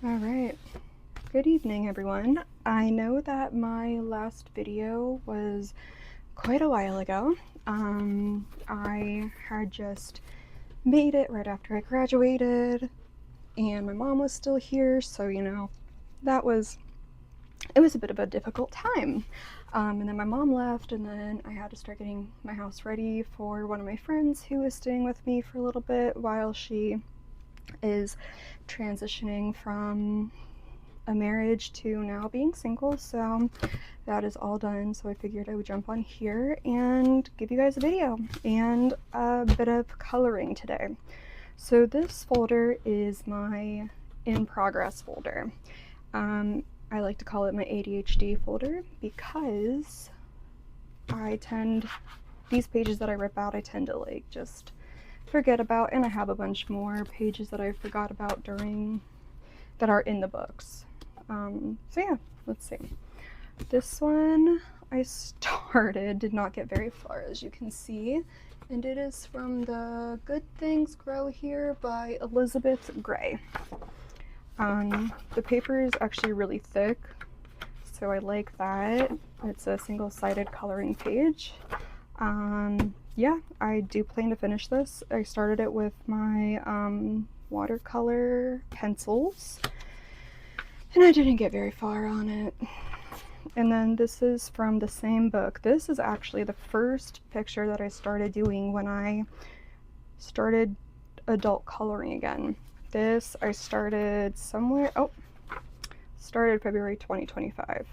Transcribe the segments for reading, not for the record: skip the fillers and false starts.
All right. Good evening, everyone. I know that my last video was quite a while ago. I had just made it right after I graduated, and my mom was still here, so it was a bit of a difficult time. And then my mom left, and then I had to start getting my house ready for one of my friends who was staying with me for a little bit while she is transitioning from a marriage to now being single. So that is all done, so I figured I would jump on here and give you guys a video and a bit of coloring today. So this folder is my in progress folder. I like to call it my ADHD folder because these pages that I rip out, I tend to just forget about, and I have a bunch more pages that I forgot about that are in the books. So yeah, let's see. This one I did not get very far, as you can see, and it is from the Good Things Grow Here by Elizabeth Gray. The paper is actually really thick, so I like that. It's a single-sided coloring page. Yeah, I do plan to finish this. I started it with my watercolor pencils, and I didn't get very far on it. And then this is from the same book. This is actually the first picture that I started doing when I started adult coloring again. This I started started February 2025.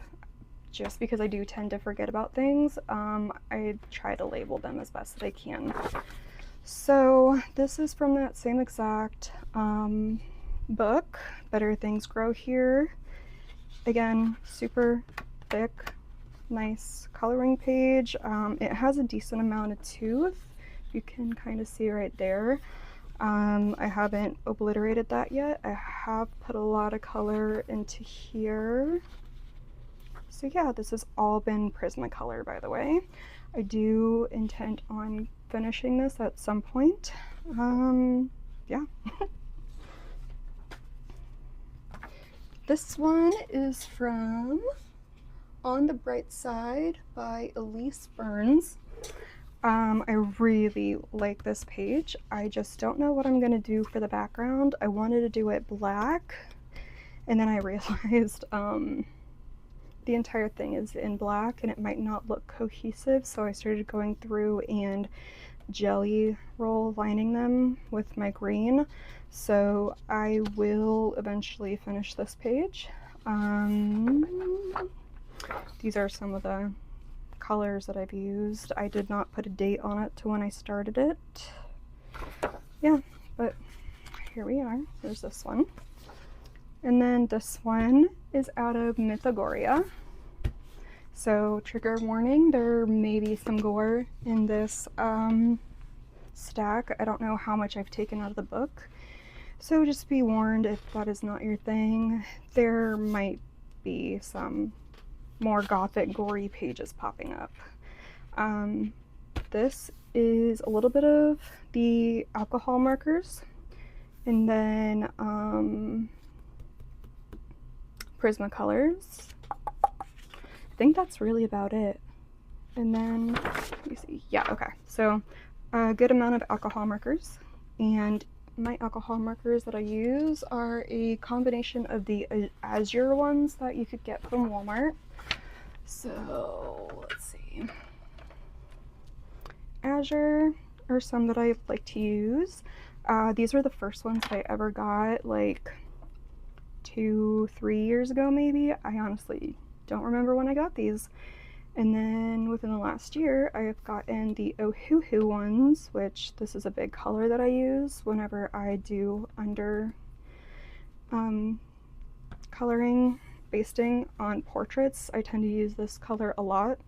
Just because I do tend to forget about things, I try to label them as best that I can. So this is from that same exact book, Better Things Grow Here. Again, super thick, nice coloring page. It has a decent amount of tooth. You can kind of see right there. I haven't obliterated that yet. I have put a lot of color into here. So yeah, this has all been Prismacolor, by the way. I do intend on finishing this at some point. Yeah. This one is from On the Bright Side by Elise Burns. I really like this page. I just don't know what I'm gonna do for the background. I wanted to do it black, and then I realized the entire thing is in black and it might not look cohesive, so I started going through and jelly roll lining them with my green. So I will eventually finish this page. These are some of the colors that I've used. I did not put a date on it to when I started it. Yeah, but here we are. There's this one. And then this one is out of Mythagoria. So trigger warning, there may be some gore in this stack. I don't know how much I've taken out of the book, so just be warned if that is not your thing. There might be some more gothic gory pages popping up. This is a little bit of the alcohol markers, and then Prismacolors. I think that's really about it. And then, let me see. Yeah, okay. So a good amount of alcohol markers, and my alcohol markers that I use are a combination of the azure ones that you could get from Walmart. So let's see. Azure are some that I like to use. These were the first ones I ever got like 2-3 years ago, maybe. I honestly don't remember when I got these. And then within the last year, I have gotten the Ohuhu ones, which this is a big color that I use whenever I do under coloring, basting on portraits. I tend to use this color a lot.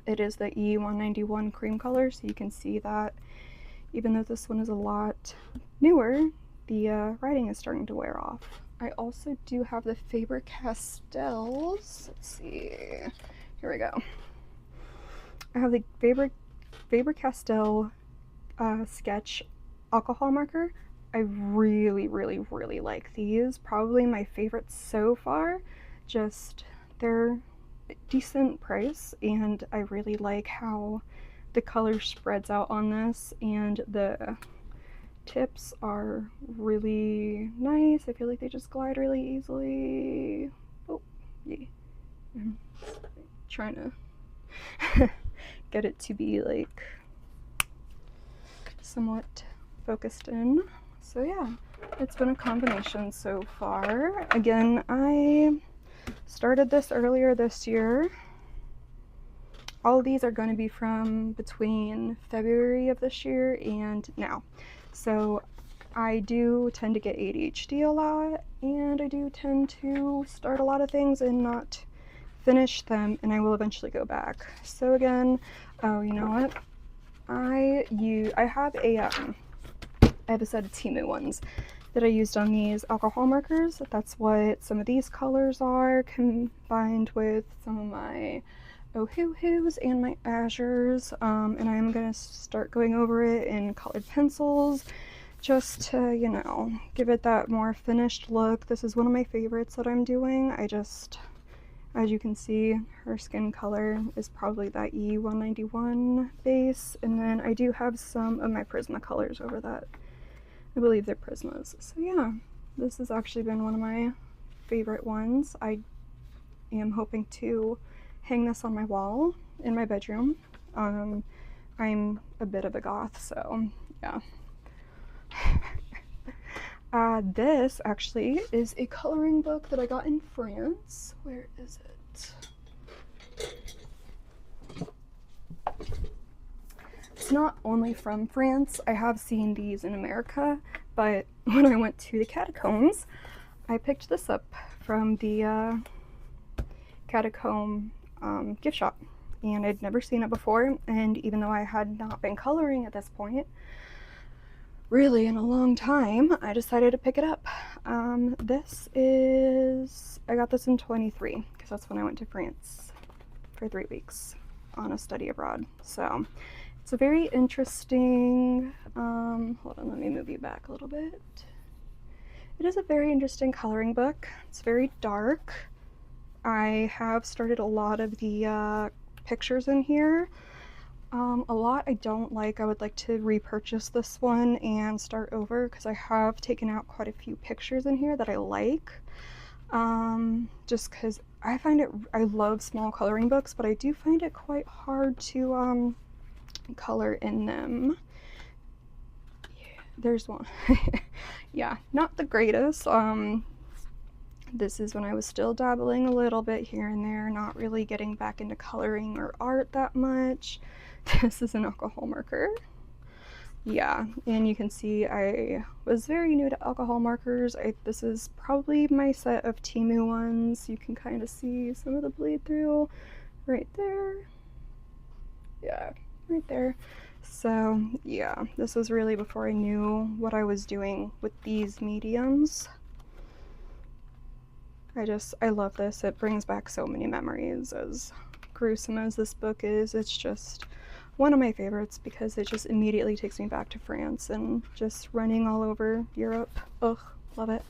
It is the E191 cream color, so you can see that even though this one is a lot newer, the writing is starting to wear off. I also do have the Faber-Castells. Let's see. Here we go. I have the Faber-Castell sketch alcohol marker. I really, really, really like these. Probably my favorites so far. Just, they're decent price, and I really like how the color spreads out on this, and the tips are really nice. I feel like they just glide really easily. Oh, yeah. I'm trying to get it to be like somewhat focused in. So yeah, it's been a combination so far. Again, I started this earlier this year. All of these are going to be from between February of this year and now. So I do tend to get ADHD a lot, and I do tend to start a lot of things and not finish them, and I will eventually go back. So again, oh, you know what? I have a set of Temu ones that I used on these alcohol markers. That's what some of these colors are, combined with some of my Ohuhus and my Azures, and I'm gonna start going over it in colored pencils just to, you know, give it that more finished look. This is one of my favorites that I'm doing. As you can see, her skin color is probably that E191 base, and then I do have some of my Prisma colors over that. I believe they're Prismas. So yeah, this has actually been one of my favorite ones. I am hoping to hang this on my wall in my bedroom. I'm a bit of a goth, so yeah. This actually is a coloring book that I got in France. Where is it? It's not only from France. I have seen these in America, but when I went to the catacombs, I picked this up from the catacomb gift shop, and I'd never seen it before, and even though I had not been coloring at this point really in a long time, I decided to pick it up. I got this in 23 because that's when I went to France for 3 weeks on a study abroad. So it's a very interesting, hold on, let me move you back a little bit. It is a very interesting coloring book. It's very dark. I have started a lot of the pictures in here. A lot I don't like. I would like to repurchase this one and start over because I have taken out quite a few pictures in here that I like. Just because I love small coloring books, but I do find it quite hard to color in them. Yeah, there's one. Yeah, not the greatest. This is when I was still dabbling a little bit here and there, not really getting back into coloring or art that much. This is an alcohol marker. Yeah, and you can see I was very new to alcohol markers. This is probably my set of Temu ones. You can kind of see some of the bleed through right there. Yeah, right there. So yeah, this was really before I knew what I was doing with these mediums. I love this. It brings back so many memories. As gruesome as this book is, it's just one of my favorites because it just immediately takes me back to France and just running all over Europe. Ugh, love it.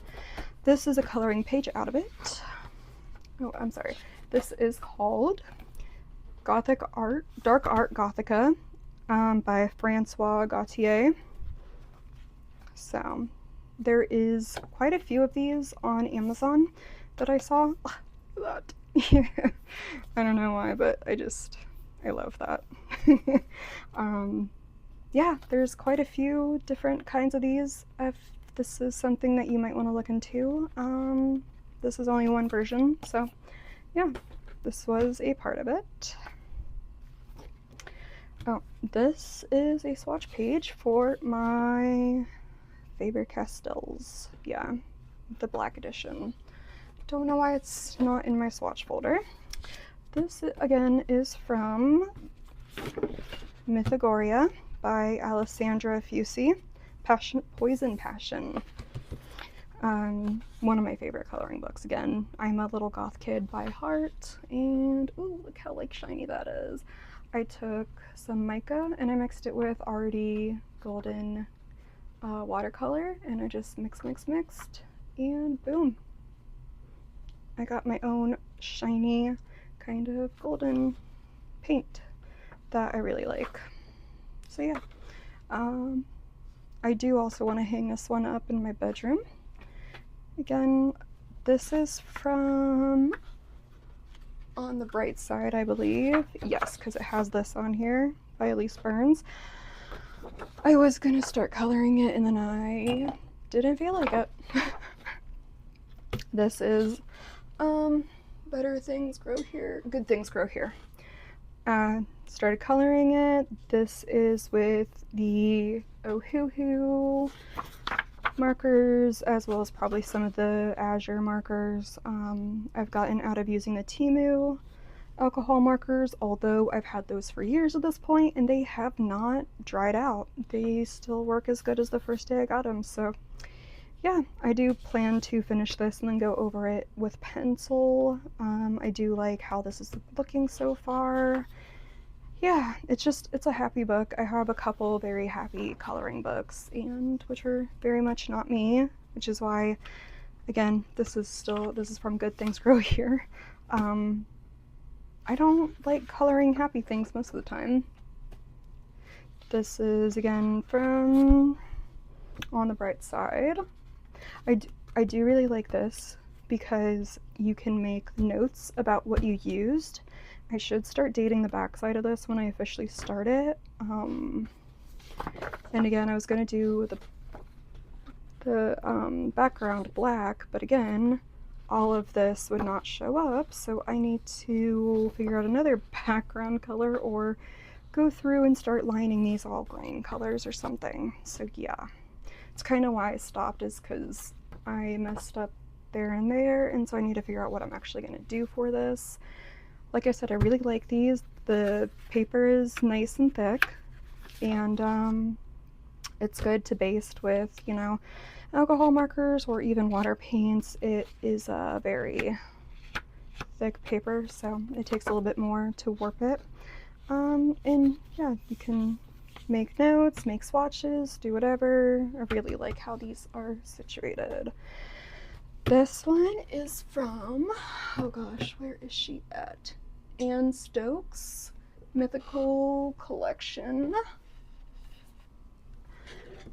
This is a coloring page out of it. Oh, I'm sorry. This is called Dark Art Gothica by Francois Gautier. So there is quite a few of these on Amazon that I saw. That. I don't know why, but I love that. Yeah, there's quite a few different kinds of these. If this is something that you might want to look into, this is only one version, so yeah, this was a part of it. Oh, this is a swatch page for my Faber-Castells. Yeah, the black edition. Don't know why it's not in my swatch folder. This, again, is from Mythagoria by Alessandra Fusi. Poison Passion. One of my favorite coloring books. Again, I'm a little goth kid by heart, and ooh, look how like shiny that is. I took some mica and I mixed it with already golden watercolor, and I just mixed, and boom. I got my own shiny kind of golden paint that I really like. So yeah, I do also want to hang this one up in my bedroom. Again, this is from On the Bright Side, I believe. Yes, because it has this on here by Elise Burns. I was gonna start coloring it and then I didn't feel like it. This is Better Things Grow Here, Good Things Grow Here. Started coloring it. This is with the Ohuhu markers, as well as probably some of the Azure markers. I've gotten out of using the Temu alcohol markers, although I've had those for years at this point and they have not dried out. They still work as good as the first day I got them. So yeah, I do plan to finish this and then go over it with pencil. I do like how this is looking so far. Yeah, it's a happy book. I have a couple very happy coloring books, and which are very much not me, which is why, again, this is from Good Things Grow Here. I don't like coloring happy things most of the time. This is again from On the Bright Side. I do really like this because you can make notes about what you used. I should start dating the backside of this when I officially start it. And again, I was going to do the background black, but again, all of this would not show up, so I need to figure out another background color or go through and start lining these all green colors or something. So yeah, it's kind of why I stopped, is because I messed up there and there, and so I need to figure out what I'm actually going to do for this. Like I said, I really like these. The paper is nice and thick, and it's good to baste with, you know, alcohol markers or even water paints. It is a very thick paper, so it takes a little bit more to warp it. And yeah, you can make notes, make swatches, do whatever. I really like how these are situated. This one is from, oh gosh, where is she at? Anne Stokes Mythical Collection.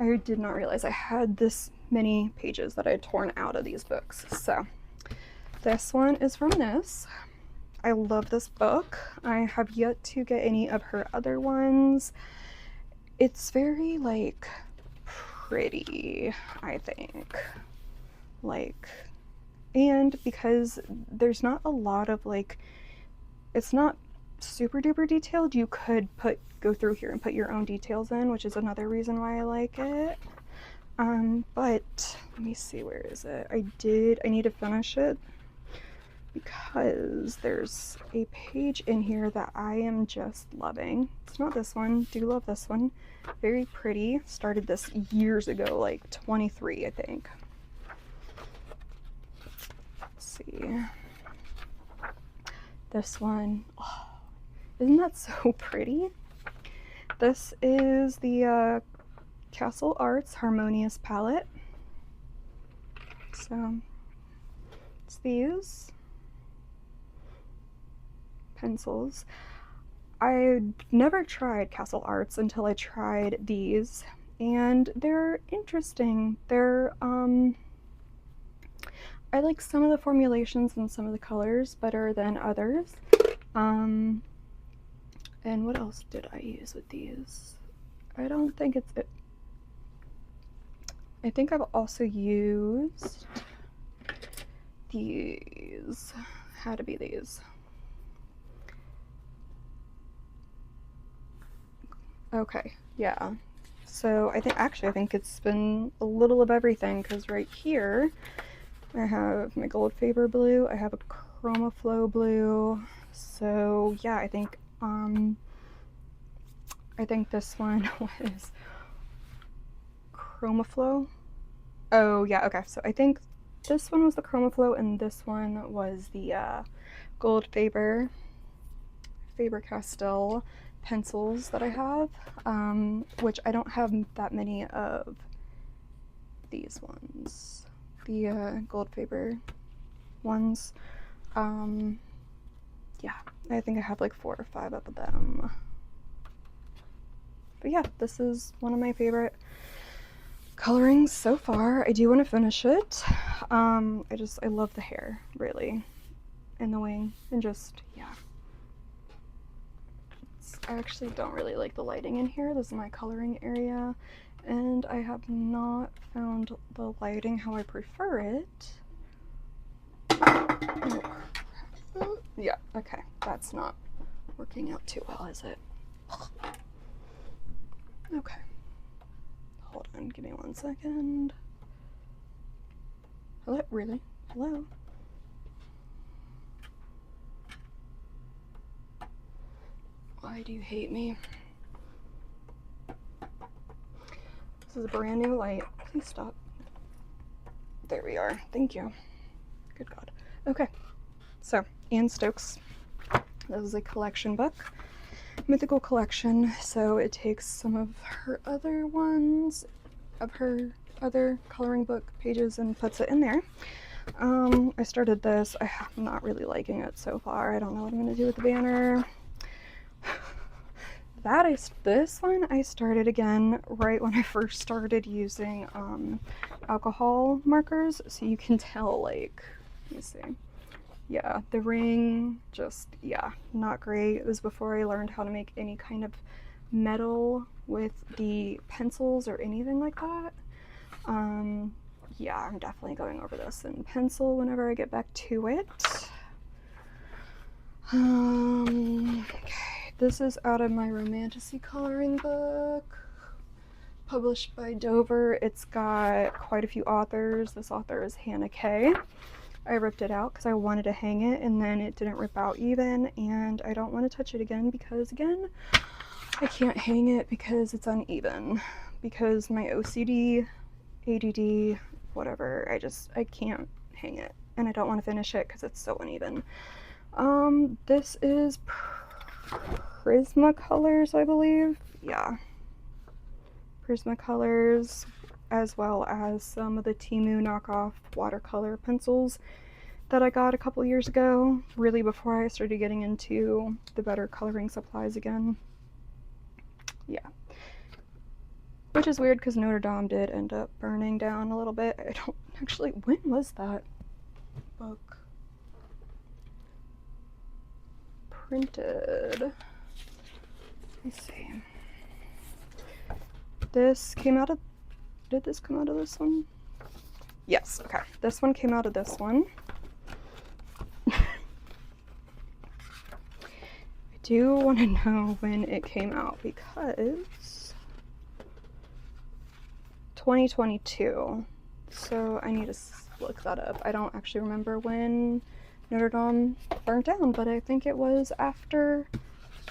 I did not realize I had this many pages that I had torn out of these books. So this one is from this. I love this book. I have yet to get any of her other ones. It's very like pretty, I think. Like, and because there's not a lot of like, it's not super duper detailed, you could go through here and put your own details in, which is another reason why I like it. But let me see, where is it? I need to finish it because there's a page in here that I am just loving. It's not this one. Do love this one. Very pretty. Started this years ago, like 23, I think. Let's see. This one, oh, isn't that so pretty? This is the Castle Arts Harmonious palette. So it's these pencils. I never tried Castle Arts until I tried these, and they're interesting. They're I like some of the formulations and some of the colors better than others. And what else did I use with these? I don't think it's it. I think I've also used these. Had to be these. Okay, yeah. So I think it's been a little of everything, because right here I have my Gold Faber blue, I have a Chroma Flow blue. So yeah, I think this one was Chroma Flow. Oh yeah, okay. So I think this one was the Chroma Flow and this one was the Gold Faber-Castell pencils that I have, which I don't have that many of these ones, the Goldfaber ones. Yeah, I think I have like 4 or 5 of them. But yeah, this is one of my favorite colorings so far. I do want to finish it. I love the hair, really, and the wing, and just, yeah. I actually don't really like the lighting in here. This is my coloring area, and I have not found the lighting how I prefer it. Yeah, okay, that's not working out too well, is it? Okay, hold on, give me 1 second. Hello, really? Hello? Why do you hate me? This is a brand new light. Please stop. There we are. Thank you. Good God. Okay, so Anne Stokes. This is a collection book, mythical collection. So it takes some of her other ones, of her other coloring book pages, and puts it in there. I started this. I'm not really liking it so far. I don't know what I'm going to do with the banner. This one I started again right when I first started using alcohol markers, so you can tell, like, let me see. Yeah, the ring, just, yeah, not great. It was before I learned how to make any kind of metal with the pencils or anything like that. Yeah, I'm definitely going over this in pencil whenever I get back to it. Okay, this is out of my Romantasy coloring book, published by Dover. It's got quite a few authors. This author is Hannah Kay. I ripped it out because I wanted to hang it, and then it didn't rip out even, and I don't want to touch it again because, again, I can't hang it because it's uneven, because my OCD, ADD, whatever, I can't hang it, and I don't want to finish it because it's so uneven. This is Prismacolors, I believe. Yeah, Prismacolors, as well as some of the Temu knockoff watercolor pencils that I got a couple years ago, really before I started getting into the better coloring supplies again. Yeah. Which is weird because Notre Dame did end up burning down a little bit. I don't actually, when was that book printed? Let me see. This came out of, did this come out of this one? Yes, okay. This one came out of this one. I do want to know when it came out because 2022. So I need to look that up. I don't actually remember when Notre Dame burnt down, but I think it was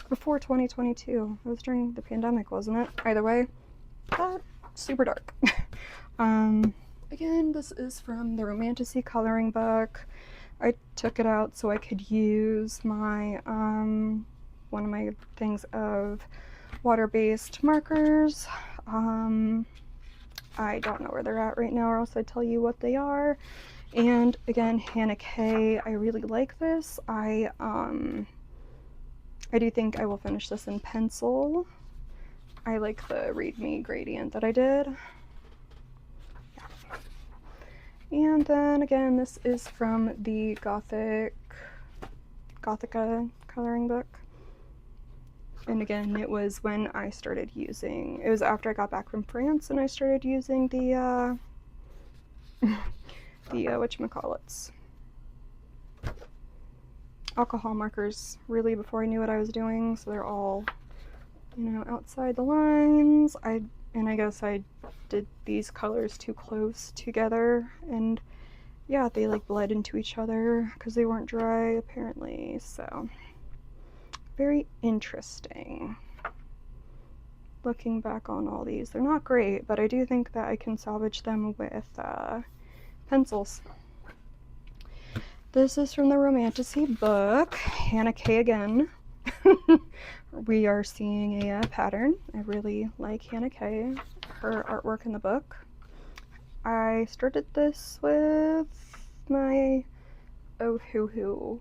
before 2022. It was during the pandemic, wasn't it? Either way, super dark. Again, this is from the Romantasy coloring book. I took it out so I could use my one of my things of water-based markers. I don't know where they're at right now, or else I'd tell you what they are. And again, Hannah Kay, I really like this. I do think I will finish this in pencil. I like the Read Me gradient that I did. Yeah. And then again, this is from the Gothica coloring book. And again, it was when I started using, it was after I got back from France and I started using the whatchamacallits, alcohol markers, really, before I knew what I was doing. So they're all, you know, outside the lines. I guess I did these colors too close together, and yeah, they like bled into each other because they weren't dry apparently. So very interesting. Looking back on all these, they're not great, but I do think that I can salvage them with pencils. This is from the Romantasy book, Hannah Kay again. We are seeing a pattern. I really like Hannah Kay, her artwork in the book. I started this with my Ohuhu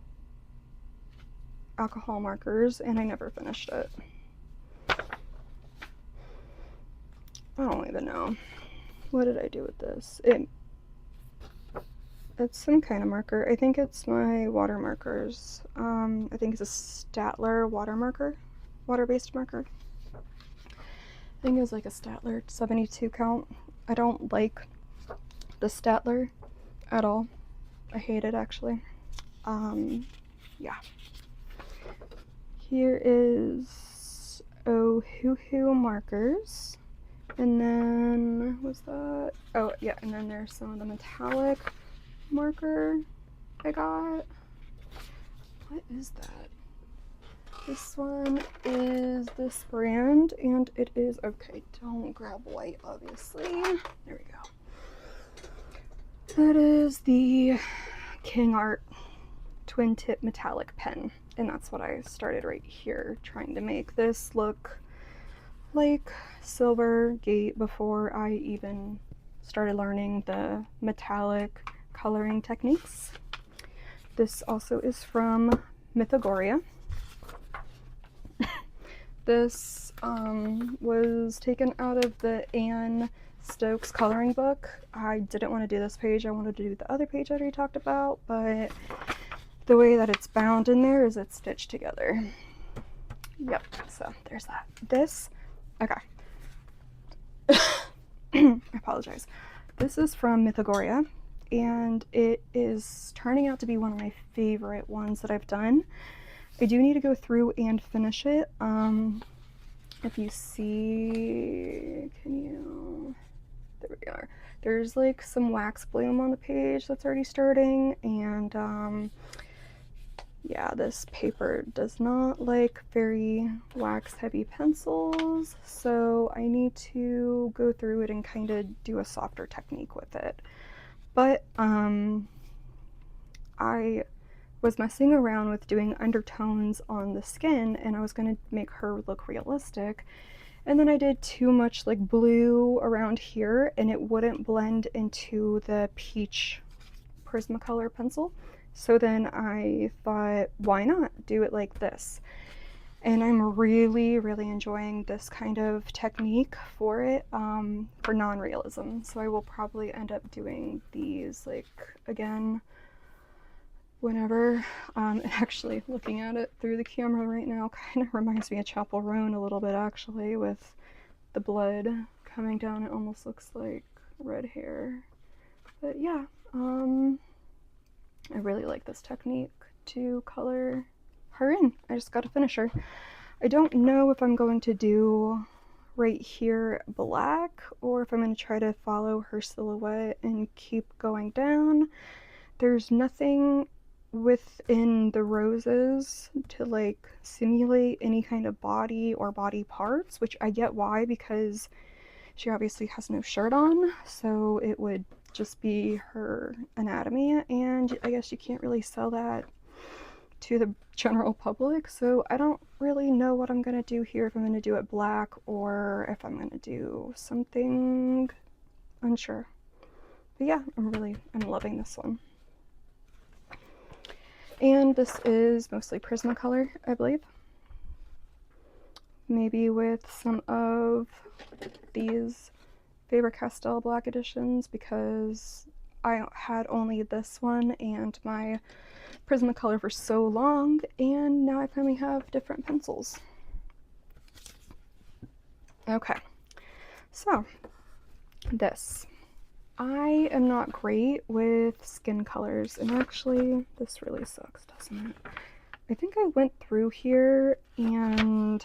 alcohol markers and I never finished it. I don't even know. What did I do with this? It's some kind of marker. I think it's my water markers. I think it's a Statler water marker, water-based marker. I think it was like a Statler 72 count. I don't like the Statler at all. I hate it actually. Yeah. Here is Ohuhu markers. And then, what's that? Oh, yeah, and then there's some of the metallic marker I got. What is that? This one is this brand, and it is, okay, don't grab white, obviously. There we go. That is the King Art twin tip metallic pen, and that's what I started right here, trying to make this look like Silver Gate before I even started learning the metallic coloring techniques. This also is from Mythagoria. This was taken out of the Anne Stokes coloring book. I didn't want to do this page, I wanted to do the other page I already talked about, but the way that it's bound in there is it's stitched together. Yep, so there's that. This, okay. I apologize. This is from Mythagoria, and it is turning out to be one of my favorite ones that I've done. I do need to go through and finish it. If you see, can you, there we are. There's like some wax bloom on the page that's already starting, and yeah, this paper does not like very wax heavy pencils, so I need to go through it and kind of do a softer technique with it. But I was messing around with doing undertones on the skin, and I was going to make her look realistic, and then I did too much like blue around here and it wouldn't blend into the peach Prismacolor pencil. So then I thought, why not do it like this? And I'm really enjoying this kind of technique for it, for non-realism. So I will probably end up doing these like again whenever. Actually, looking at it through the camera right now kind of reminds me of Chapel Roan a little bit, actually, with the blood coming down. It almost looks like red hair. But yeah, I really like this technique to color her in. I just gotta finish her. I don't know if I'm going to do right here black or if I'm going to try to follow her silhouette and keep going down. There's nothing within the roses to like simulate any kind of body or body parts, which I get why, because she obviously has no shirt on, so it would just be her anatomy, and I guess you can't really sell that to the general public, so I don't really know what I'm gonna do here, if I'm gonna do it black or if I'm gonna do something, unsure. But yeah, I'm loving this one. And this is mostly Prismacolor, I believe. Maybe with some of these Faber-Castell black editions, because I had only this one and my Prismacolor for so long, and now I finally have different pencils. Okay, so this. I am not great with skin colors, and actually this really sucks, doesn't it? I think I went through here and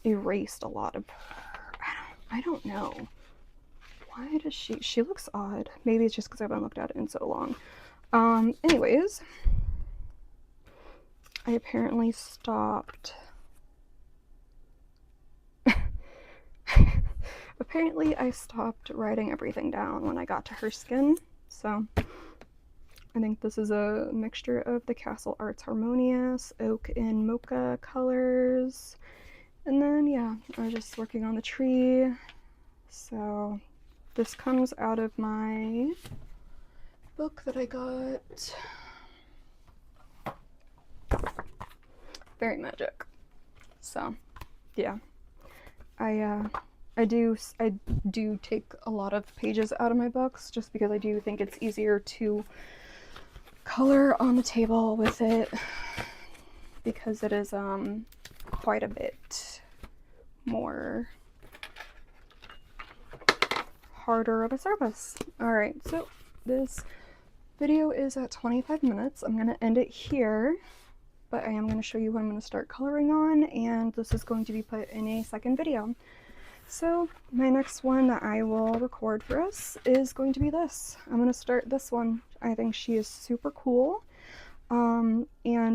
erased a lot of her. I don't know. Why does she looks odd. Maybe it's just because I haven't looked at it in so long. Anyways, I apparently stopped. Apparently I stopped writing everything down when I got to her skin, so I think this is a mixture of the Castle Arts Harmonious, Oak and Mocha colors, and then yeah, I was just working on the tree, so this comes out of my book that I got. Fairy Magic. So, yeah. I do take a lot of pages out of my books just because I do think it's easier to color on the table with it, because it is quite a bit more harder of a surface. Alright, so this video is at 25 minutes. I'm going to end it here, but I am going to show you what I'm going to start coloring on, and this is going to be put in a second video. So my next one that I will record for us is going to be this. I'm going to start this one. I think she is super cool. And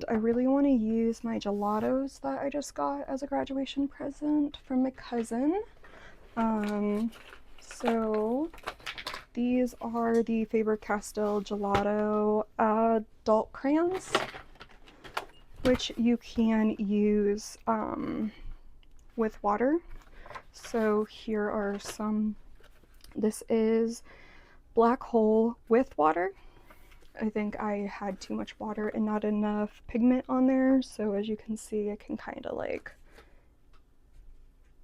I really want to use my gelatos that I just got as a graduation present from my cousin. So these are the Faber-Castell Gelato adult crayons, which you can use with water. So here are some. This is Black Hole with water. I think I had too much water and not enough pigment on there, so as you can see, I can kind of like,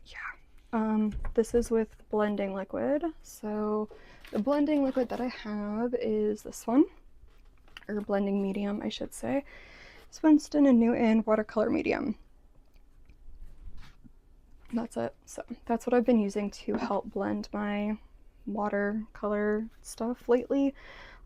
yeah. This is with blending liquid. So the blending liquid that I have is this one, or blending medium, I should say. It's Winston & Newton watercolor medium. That's it. So that's what I've been using to help blend my watercolor stuff lately.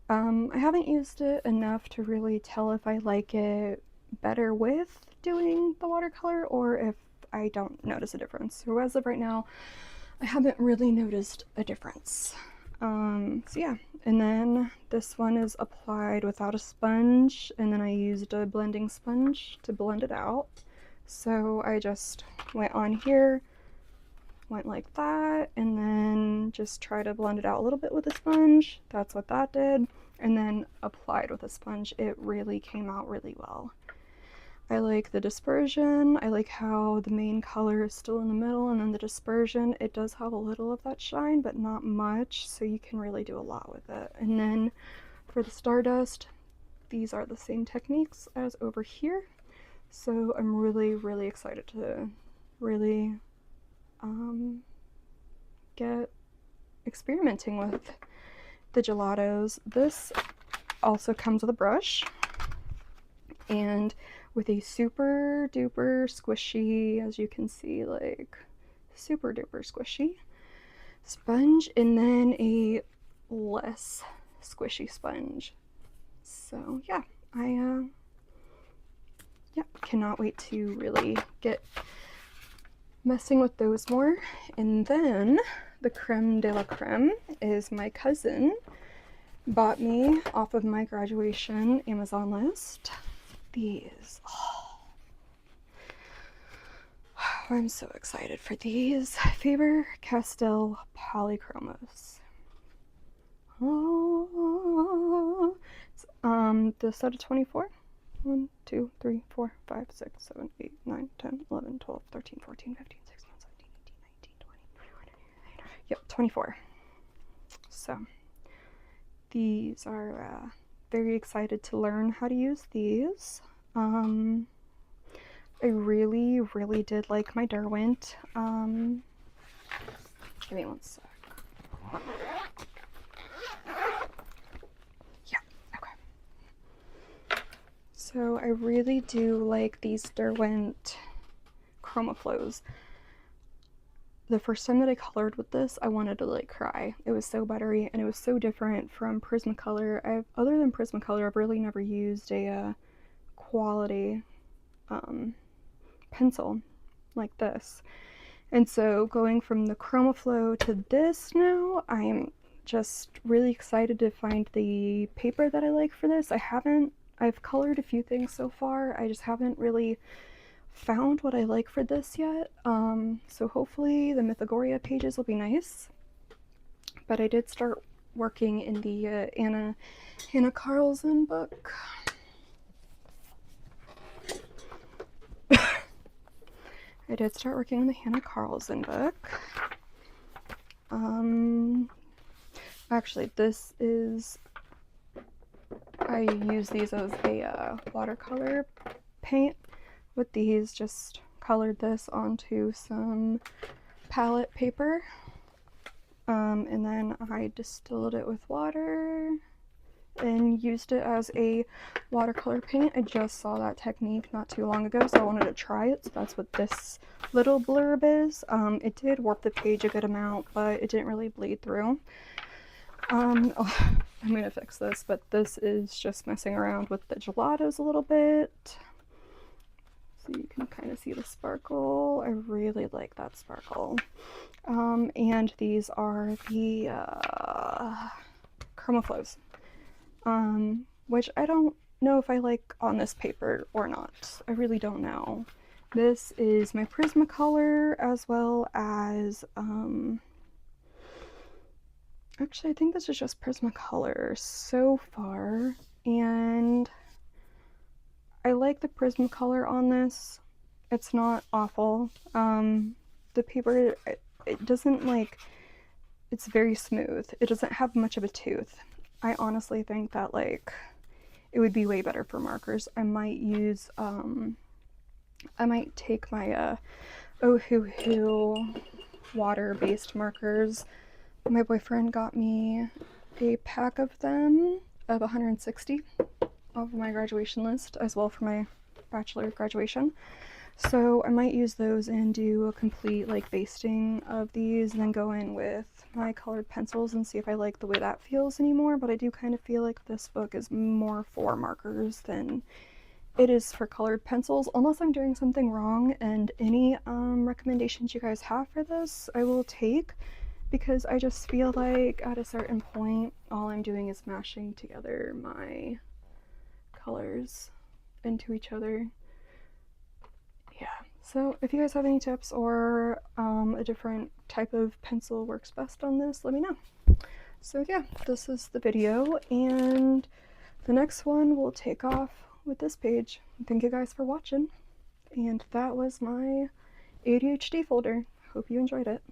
I haven't used it enough to really tell if I like it better with doing the watercolor or if I don't notice a difference. So as of right now, I haven't really noticed a difference. So yeah, and then this one is applied without a sponge, and then I used a blending sponge to blend it out. So I just went on here, went like that, and then just try to blend it out a little bit with a sponge. That's what that did. And then applied with a sponge. It really came out really well. I like the dispersion. I like how the main color is still in the middle, and then the dispersion, it does have a little of that shine, but not much, so you can really do a lot with it. And then for the Stardust, these are the same techniques as over here. So I'm really, really excited to really get experimenting with the gelatos. This also comes with a brush and with a super duper squishy, as you can see, like super duper squishy sponge, and then a less squishy sponge. So yeah, I cannot wait to really get messing with those more. And then the creme de la creme is my cousin bought me off of my graduation Amazon list. These. Oh, I'm so excited for these. Faber-Castell Polychromos. Oh, it's, the set of 24. 1, 2, 3, 4, 5, 6, 7, 8, 9, 10, 11, 12, 13, 14, 15, 16, 17, 18, 19, 20, 21, 22. Yep, 24. So these are very excited to learn how to use these. I really, really did like my Derwent. Give me one sec. Yeah, okay. So I really do like these Derwent Chromaflows. The first time that I colored with this, I wanted to like cry. It was so buttery and it was so different from Prismacolor. Other than Prismacolor, I've really never used a quality pencil like this. And so going from the Chromaflow to this now, I'm just really excited to find the paper that I like for this. I've colored a few things so far. I just haven't really found what I like for this yet. So hopefully the Mythagoria pages will be nice. But I did start working in the Hannah Carlson book. I did start working in the Hannah Carlson book. Actually, I use these as a watercolor paint. With these, just colored this onto some palette paper, and then I distilled it with water and used it as a watercolor paint. I just saw that technique not too long ago, so I wanted to try it. So that's what this little blurb is. It did warp the page a good amount, but it didn't really bleed through. Oh, I'm gonna fix this, but this is just messing around with the gelatos a little bit. So you can kind of see the sparkle. I really like that sparkle. And these are the Chromaflows, which I don't know if I like on this paper or not. I really don't know. This is my Prismacolor, as well as, actually I think this is just Prismacolor so far, and I like the Prismacolor on this. It's not awful. The paper, it doesn't like, it's very smooth. It doesn't have much of a tooth. I honestly think that like it would be way better for markers. I might use I might take my Ohuhu water-based markers. My boyfriend got me a pack of them of 160 off of my graduation list, as well for my bachelor graduation. So I might use those and do a complete like basting of these, and then go in with my colored pencils and see if I like the way that feels anymore. But I do kind of feel like this book is more for markers than it is for colored pencils, unless I'm doing something wrong. And any recommendations you guys have for this, I will take, because I just feel like at a certain point all I'm doing is mashing together my colors into each other. Yeah, so if you guys have any tips, or a different type of pencil works best on this, let me know. So yeah, this is the video, and the next one will take off with this page. Thank you guys for watching, and that was my ADHD folder. Hope you enjoyed it.